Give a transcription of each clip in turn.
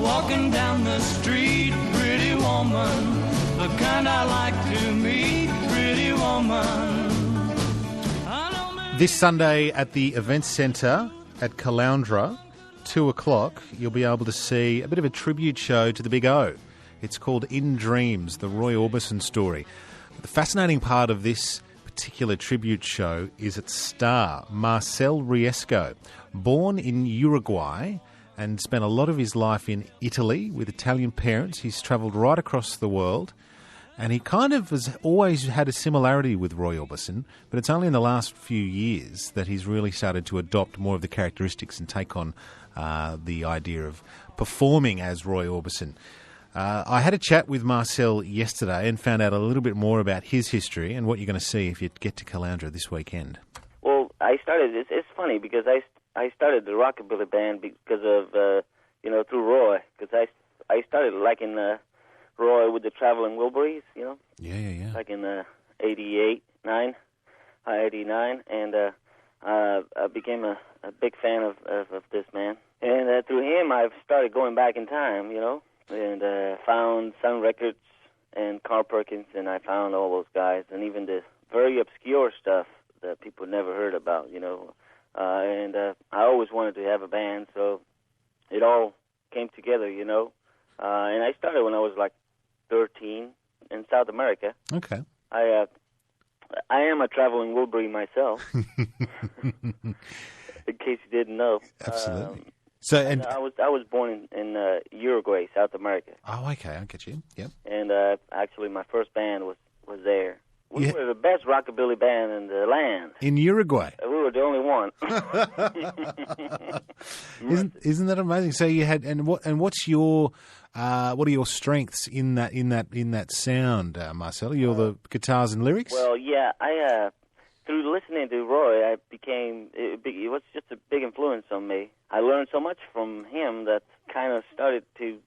walking down the street, pretty woman, the kind I like to meet, pretty woman. This Sunday at the Events Centre at Caloundra, 2 o'clock, you'll be able to see a bit of a tribute show to the Big O. It's called In Dreams, the Roy Orbison story. The fascinating part of this particular tribute show is its star, Marcel Riesco. Born in Uruguay and spent a lot of his life in Italy with Italian parents. He's travelled right across the world. And he kind of has always had a similarity with Roy Orbison, but it's only in the last few years that he's really started to adopt more of the characteristics and take on the idea of performing as Roy Orbison. I had a chat with Marcel yesterday and found out a little bit more about his history and what you're going to see if you get to Caloundra this weekend. Well, I started, it's funny because I started the rockabilly band because of, through Roy, because I started liking Roy with the Traveling Wilburys, Yeah. Like in 89, and I became a big fan of this man. And through him, I've started going back in time, and found Sun Records and Carl Perkins, and I found all those guys, and even the very obscure stuff that people never heard about, and I always wanted to have a band, so it all came together, and I started when I was like 13 in South America. Okay. I am a traveling Wilbury myself, in case you didn't know. Absolutely. I was born in Uruguay, South America. Oh, okay, I get you. Yep. And actually, my first band was there. We were the best rockabilly band in the land. In Uruguay? We were the only one. Isn't that amazing? So you had, what's your, what are your strengths in that sound, Marcelo? You're the guitars and lyrics? Well, yeah, I through listening to Roy, it was just a big influence on me. I learned so much from him that kind of started to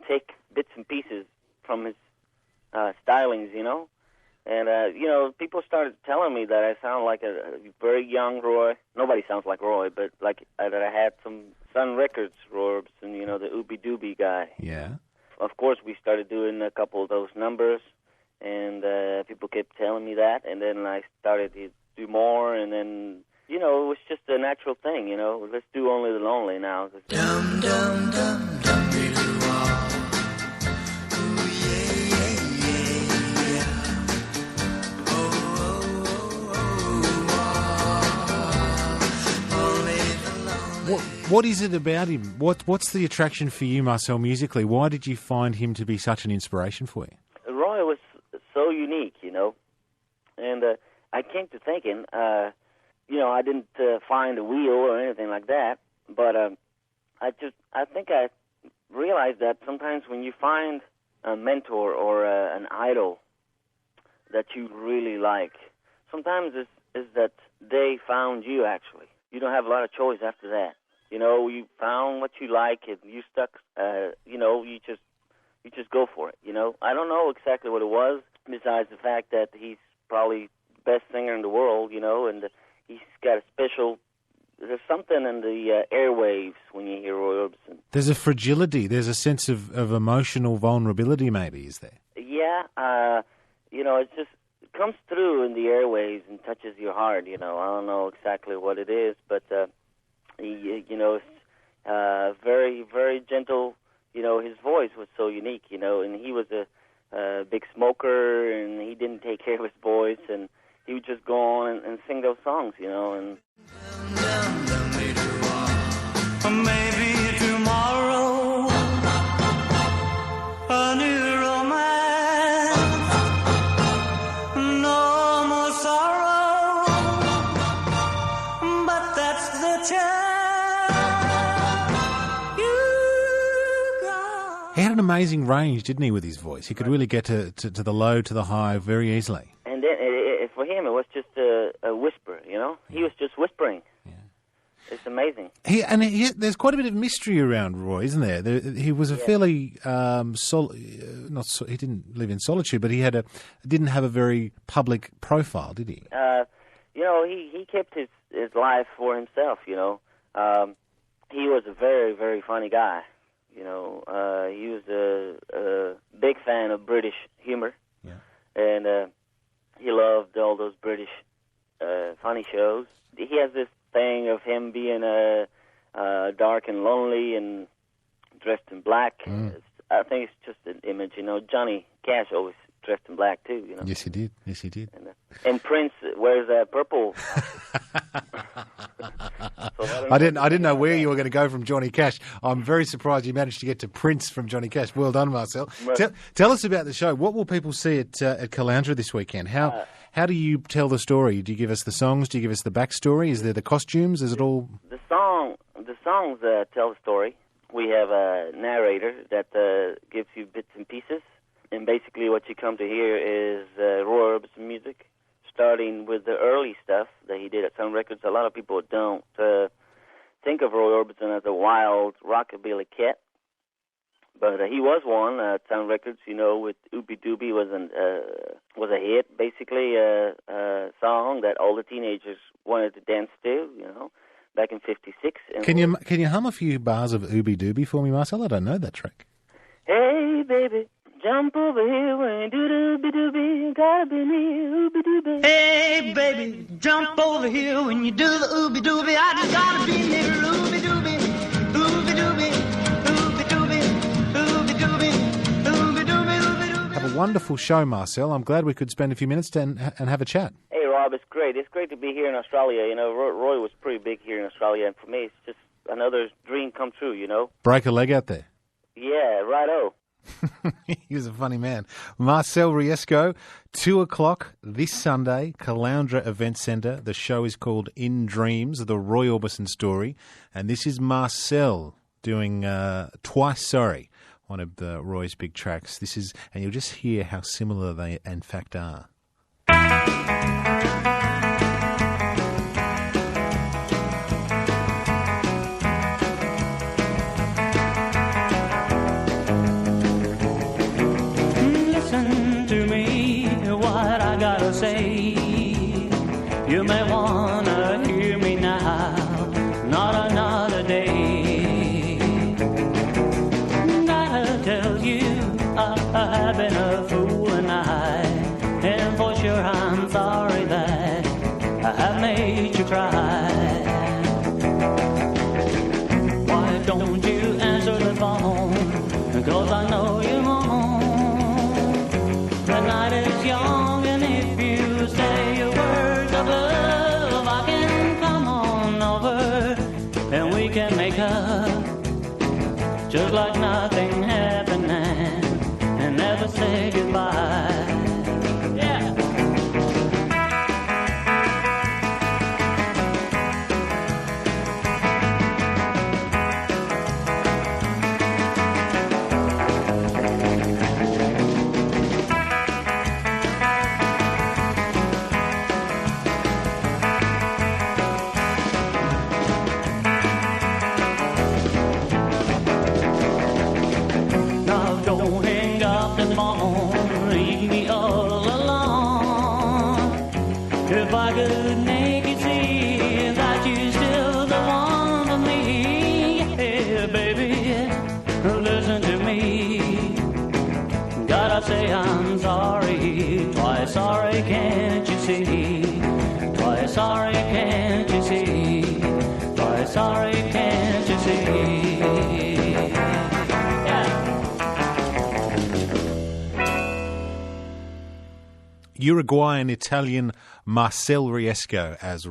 take bits and pieces from his stylings, And, people started telling me that I sound like a very young Roy. Nobody sounds like Roy, but that I had some Sun Records Roy Orbison, the Ooby Dooby guy. Yeah. Of course, we started doing a couple of those numbers, and people kept telling me that, and then I started to do more, and then, it was just a natural thing, Let's do Only the Lonely now. Dum, dum, dum, dum, What is it about him? What's the attraction for you, Marcel, musically? Why did you find him to be such an inspiration for you? Roy was so unique, and I came to thinking, I didn't find a wheel or anything like that, but I think I realized that sometimes when you find a mentor or an idol that you really like, sometimes it's that they found you, actually. You don't have a lot of choice after that. You found what you like, and you stuck. You just go for it. I don't know exactly what it was, besides the fact that he's probably the best singer in the world. And he's got a special. There's something in the airwaves when you hear Roy Orbison. There's a fragility. There's a sense of emotional vulnerability. Maybe is there? Yeah. It just comes through in the airwaves and touches your heart. I don't know exactly what it is, but. Very, very gentle. His voice was so unique, and he was a big smoker, and he didn't take care of his voice, and he would just go on and sing those songs, and... Maybe tomorrow, a new romance, no more sorrow, but that's the chance you got. He had an amazing range, didn't he, with his voice? He could really get to the low, to the high very easily. And then for him, it was just a whisper, He was just whispering. It's amazing. There's quite a bit of mystery around Roy, isn't there? He was a fairly he didn't live in solitude, but he didn't have a very public profile, did he? He kept his life for himself. He was a very, very funny guy, He was a big fan of British humor, and he loved all those British funny shows. He has this thing of him being dark and lonely and dressed in black. I think it's just an image. Johnny Cash always dressed in black too. Yes, he did. And Prince wears purple. I didn't know where you were going to go from Johnny Cash. I'm very surprised you managed to get to Prince from Johnny Cash. Well done, Marcel. Tell us about the show. What will people see at Caloundra this weekend? How do you tell the story? Do you give us the songs? Do you give us the backstory? Is there the costumes? Is it all? The songs tell the story. We have a narrator that gives you bits and pieces, and basically what you come to hear is Roy Orbison music, starting with the early stuff that he did at Sun Records. A lot of people don't think of Roy Orbison as a wild rockabilly cat, but he was one at Sun Records. With Ooby Dooby was a hit, basically a song that all the teenagers wanted to dance to. Back in '56. Can you hum a few bars of Ooby Dooby for me, Marcel? I don't know that track. Hey baby, jump over here when you do the ooby dooby, gotta be near ooby dooby. Hey baby, jump over here when you do the ooby dooby. I just gotta be near ooby dooby, ooby dooby, ooby dooby, ooby dooby, ooby dooby, ooby dooby. Have a wonderful show, Marcel. I'm glad we could spend a few minutes and have a chat. Hey Rob, it's great. It's great to be here in Australia. Roy was pretty big here in Australia, and for me, it's just another dream come true. Break a leg out there. Yeah, righto. He was a funny man. Marcel Riesco, 2:00 this Sunday, Caloundra Event Centre. The show is called In Dreams, the Roy Orbison story. And this is Marcel doing Twice Sorry, one of the Roy's big tracks. And you'll just hear how similar they in fact are. Listen to me, what I gotta say. You may wanna hear me now, not another day. Gotta tell you, I've been a fool and for sure I'm sorry that I have made you cry. Why don't you answer the phone? Because I know you're home. The night is young, and if you say your words of love, I can come on over and we can make up just like nothing happened and never say goodbye. Don't hang up the phone, leave me all alone. If I could make you see that you're still the one for me, yeah, baby, listen to me. Gotta say I'm sorry, twice sorry, can't you see? Twice sorry, can't you see? Twice sorry, can't you see? Uruguayan Italian Marcel Riesco as